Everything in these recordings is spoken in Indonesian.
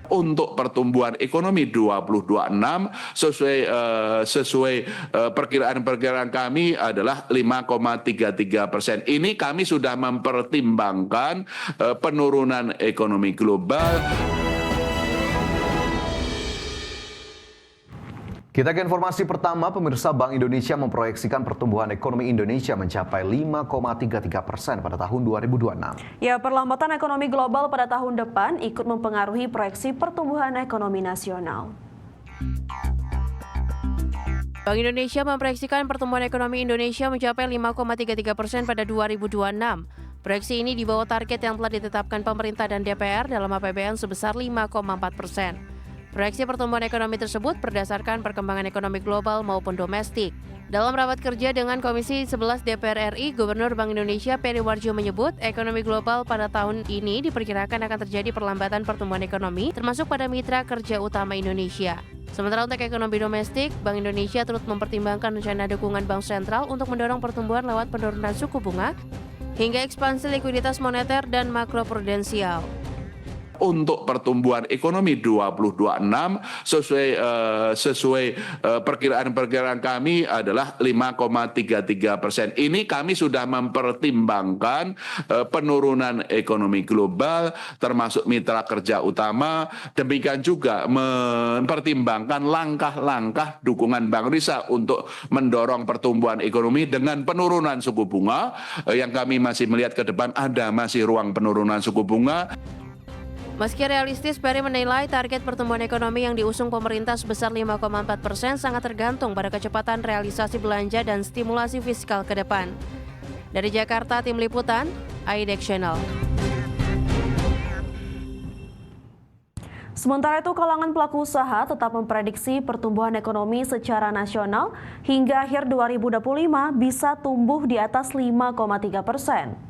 Untuk pertumbuhan ekonomi 2026 sesuai perkiraan kami adalah 5,33%. Ini kami sudah mempertimbangkan penurunan ekonomi global. Kita ke informasi pertama, pemirsa. Bank Indonesia memproyeksikan pertumbuhan ekonomi Indonesia mencapai 5,33% pada tahun 2026. Ya, perlambatan ekonomi global pada tahun depan ikut mempengaruhi proyeksi pertumbuhan ekonomi nasional. Bank Indonesia memproyeksikan pertumbuhan ekonomi Indonesia mencapai 5,33% pada 2026. Proyeksi ini di bawah target yang telah ditetapkan pemerintah dan DPR dalam APBN sebesar 5,4%. Proyeksi pertumbuhan ekonomi tersebut berdasarkan perkembangan ekonomi global maupun domestik. Dalam rapat kerja dengan Komisi 11 DPR RI, Gubernur Bank Indonesia Peri Warjio menyebut ekonomi global pada tahun ini diperkirakan akan terjadi perlambatan pertumbuhan ekonomi, termasuk pada mitra kerja utama Indonesia. Sementara untuk ekonomi domestik, Bank Indonesia turut mempertimbangkan rencana dukungan Bank Sentral untuk mendorong pertumbuhan lewat penurunan suku bunga, hingga ekspansi likuiditas moneter dan makroprudensial. Untuk pertumbuhan ekonomi 2026 sesuai perkiraan kami adalah 5,33%. Ini kami sudah mempertimbangkan penurunan ekonomi global termasuk mitra kerja utama, demikian juga mempertimbangkan langkah-langkah dukungan Bank Indonesia untuk mendorong pertumbuhan ekonomi dengan penurunan suku bunga yang kami masih melihat ke depan masih ruang penurunan suku bunga. Meski realistis, Peri menilai target pertumbuhan ekonomi yang diusung pemerintah sebesar 5,4% sangat tergantung pada kecepatan realisasi belanja dan stimulasi fiskal ke depan. Dari Jakarta, Tim Liputan, IDEX Channel. Sementara itu, kalangan pelaku usaha tetap memprediksi pertumbuhan ekonomi secara nasional hingga akhir 2025 bisa tumbuh di atas 5,3%.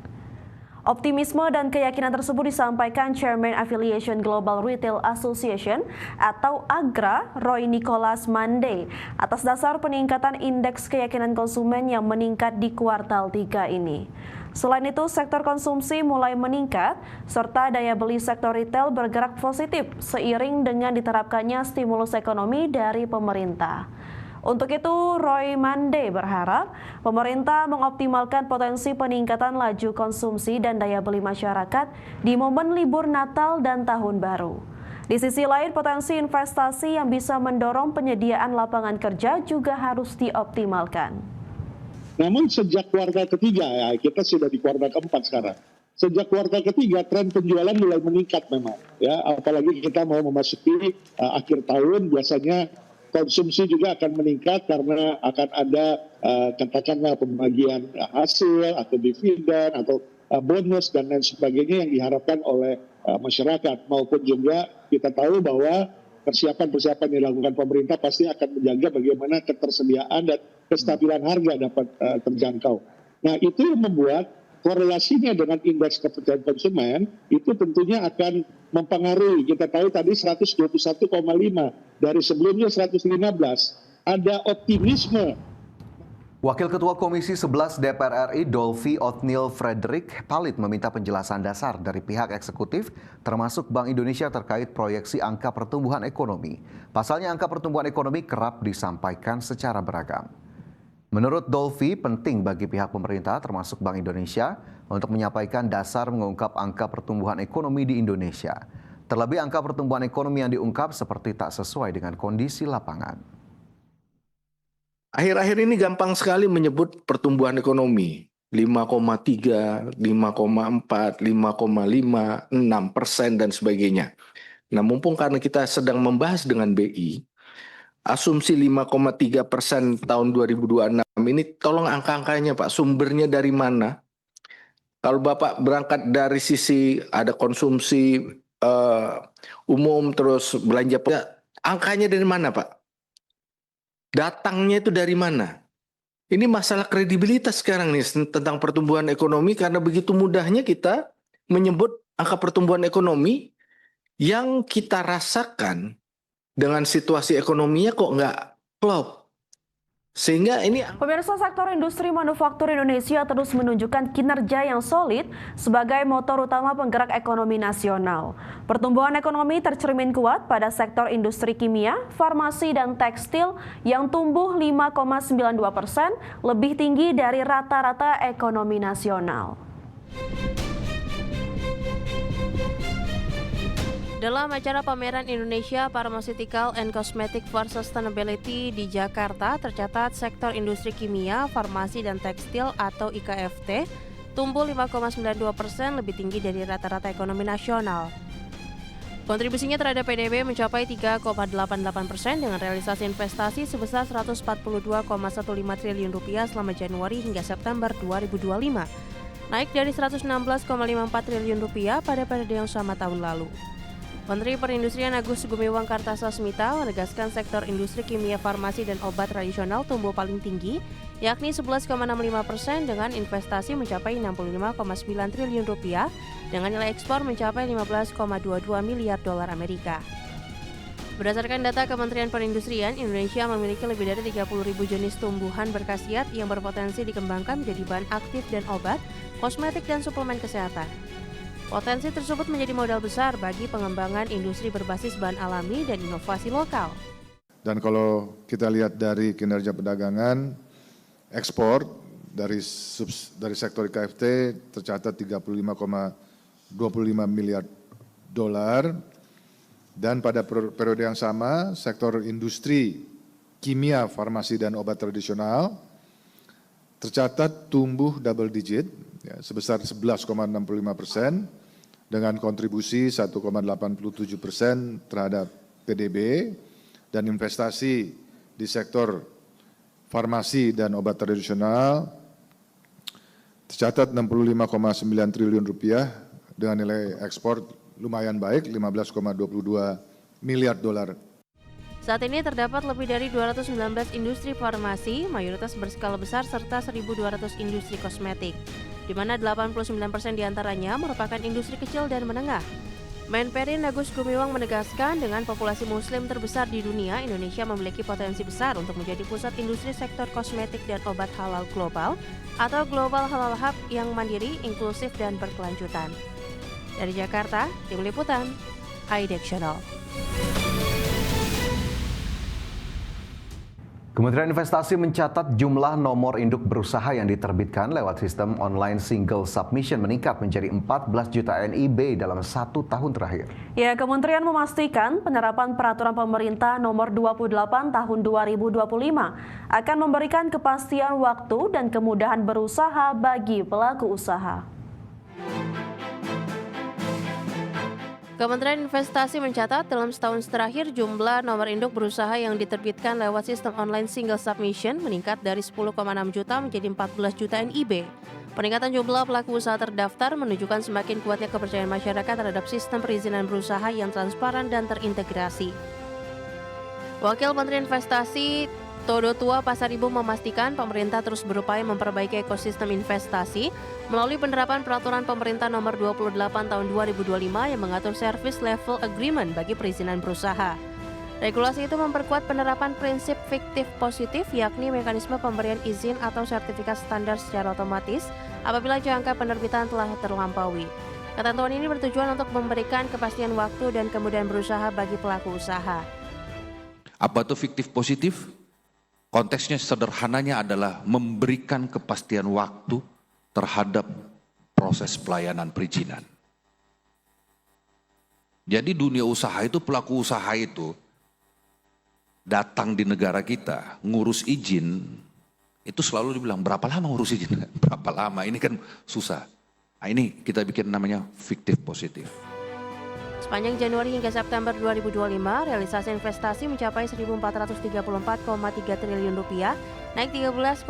Optimisme dan keyakinan tersebut disampaikan Chairman Affiliation Global Retail Association atau AGRA, Roy Nicholas Monday, atas dasar peningkatan indeks keyakinan konsumen yang meningkat di kuartal 3 ini. Selain itu, sektor konsumsi mulai meningkat, serta daya beli sektor retail bergerak positif seiring dengan diterapkannya stimulus ekonomi dari pemerintah. Untuk itu, Roy Monday berharap pemerintah mengoptimalkan potensi peningkatan laju konsumsi dan daya beli masyarakat di momen libur Natal dan Tahun Baru. Di sisi lain, potensi investasi yang bisa mendorong penyediaan lapangan kerja juga harus dioptimalkan. Namun sejak kuartal ketiga, ya kita sudah di kuartal keempat sekarang. Sejak kuartal ketiga, tren penjualan mulai meningkat memang. Ya, apalagi kita mau memasuki akhir tahun, biasanya konsumsi juga akan meningkat karena akan ada katakanlah pembagian hasil atau dividen atau bonus dan lain sebagainya yang diharapkan oleh masyarakat, maupun juga kita tahu bahwa persiapan-persiapan yang dilakukan pemerintah pasti akan menjaga bagaimana ketersediaan dan kestabilan harga dapat terjangkau. Nah, itu yang membuat korelasinya dengan indeks kepercayaan konsumen itu tentunya akan mempengaruhi. Kita tahu tadi 121,5 dari sebelumnya 115. Ada optimisme. Wakil Ketua Komisi 11 DPR RI Dolphy Othniel Frederick Palit meminta penjelasan dasar dari pihak eksekutif termasuk Bank Indonesia terkait proyeksi angka pertumbuhan ekonomi. Pasalnya angka pertumbuhan ekonomi kerap disampaikan secara beragam. Menurut Dolphy, penting bagi pihak pemerintah termasuk Bank Indonesia untuk menyampaikan dasar mengungkap angka pertumbuhan ekonomi di Indonesia. Terlebih angka pertumbuhan ekonomi yang diungkap seperti tak sesuai dengan kondisi lapangan. Akhir-akhir ini gampang sekali menyebut pertumbuhan ekonomi. 5,3, 5,4, 5,5, 6% dan sebagainya. Nah, mumpung karena kita sedang membahas dengan BI, asumsi 5,3% tahun 2026 ini tolong angka-angkanya Pak, sumbernya dari mana? Kalau Bapak berangkat dari sisi ada konsumsi umum terus belanja, angkanya dari mana Pak? Datangnya itu dari mana? Ini masalah kredibilitas sekarang nih tentang pertumbuhan ekonomi karena begitu mudahnya kita menyebut angka pertumbuhan ekonomi yang kita rasakan dengan situasi ekonominya kok nggak klop. Sehingga ini Pemirsa, sektor industri manufaktur Indonesia terus menunjukkan kinerja yang solid sebagai motor utama penggerak ekonomi nasional. Pertumbuhan ekonomi tercermin kuat pada sektor industri kimia, farmasi, dan tekstil yang tumbuh 5,92%, lebih tinggi dari rata-rata ekonomi nasional. Dalam acara pameran Indonesia Pharmaceutical and Cosmetic for Sustainability di Jakarta, tercatat sektor industri kimia, farmasi, dan tekstil atau IKFT tumbuh 5,92%, lebih tinggi dari rata-rata ekonomi nasional. Kontribusinya terhadap PDB mencapai 3,88% dengan realisasi investasi sebesar 142,15 triliun rupiah selama Januari hingga September 2025, naik dari 116,54 triliun rupiah pada periode yang sama tahun lalu. Menteri Perindustrian Agus Gumiwang Kartasasmita menegaskan sektor industri kimia, farmasi, dan obat tradisional tumbuh paling tinggi, yakni 11,65% dengan investasi mencapai 65,9 triliun rupiah dengan nilai ekspor mencapai 15,22 miliar dolar Amerika. Berdasarkan data Kementerian Perindustrian, Indonesia memiliki lebih dari 30.000 jenis tumbuhan berkhasiat yang berpotensi dikembangkan menjadi bahan aktif dan obat, kosmetik, dan suplemen kesehatan. Potensi tersebut menjadi modal besar bagi pengembangan industri berbasis bahan alami dan inovasi lokal. Dan kalau kita lihat dari kinerja perdagangan, ekspor dari sektor IKFT tercatat 35,25 miliar dolar. Dan pada periode yang sama, sektor industri kimia, farmasi, dan obat tradisional tercatat tumbuh double digit, ya, sebesar 11,65% dengan kontribusi 1,87% terhadap PDB, dan investasi di sektor farmasi dan obat tradisional tercatat 65,9 triliun rupiah dengan nilai ekspor lumayan baik 15,22 miliar dolar. Saat ini terdapat lebih dari 219 industri farmasi, mayoritas berskala besar, serta 1.200 industri kosmetik, di mana 89% diantaranya merupakan industri kecil dan menengah. Menperin Agus Gumiwang menegaskan dengan populasi muslim terbesar di dunia, Indonesia memiliki potensi besar untuk menjadi pusat industri sektor kosmetik dan obat halal global atau Global Halal Hub yang mandiri, inklusif, dan berkelanjutan. Dari Jakarta, Tim Liputan, IDEX Channel. Kementerian Investasi mencatat jumlah nomor induk berusaha yang diterbitkan lewat sistem online single submission meningkat menjadi 14 juta NIB dalam 1 tahun terakhir. Ya, Kementerian memastikan penerapan peraturan pemerintah nomor 28 tahun 2025 akan memberikan kepastian waktu dan kemudahan berusaha bagi pelaku usaha. Kementerian Investasi mencatat dalam setahun terakhir jumlah nomor induk berusaha yang diterbitkan lewat sistem online single submission meningkat dari 10,6 juta menjadi 14 juta NIB. Peningkatan jumlah pelaku usaha terdaftar menunjukkan semakin kuatnya kepercayaan masyarakat terhadap sistem perizinan berusaha yang transparan dan terintegrasi. Wakil Menteri Investasi Todo Tua Pasaribu memastikan pemerintah terus berupaya memperbaiki ekosistem investasi melalui penerapan peraturan pemerintah nomor 28 tahun 2025 yang mengatur service level agreement bagi perizinan berusaha. Regulasi itu memperkuat penerapan prinsip fiktif positif, yakni mekanisme pemberian izin atau sertifikat standar secara otomatis apabila jangka penerbitan telah terlampaui. Ketentuan ini bertujuan untuk memberikan kepastian waktu dan kemudahan berusaha bagi pelaku usaha. Apa itu fiktif positif? Konteksnya sederhananya adalah memberikan kepastian waktu terhadap proses pelayanan perizinan. Jadi dunia usaha itu, pelaku usaha itu datang di negara kita, ngurus izin, itu selalu dibilang berapa lama ngurus izin? Berapa lama? Ini kan susah. Nah, ini kita bikin namanya fiktif positif. Sepanjang Januari hingga September 2025, realisasi investasi mencapai 1.434,3 triliun rupiah, naik 13,7%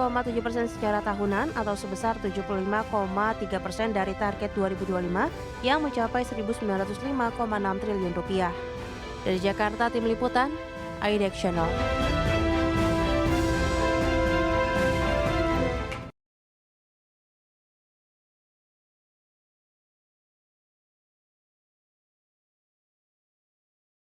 secara tahunan atau sebesar 75,3% dari target 2025 yang mencapai 1.905,6 triliun rupiah. Dari Jakarta, Tim Liputan, IDEX Channel.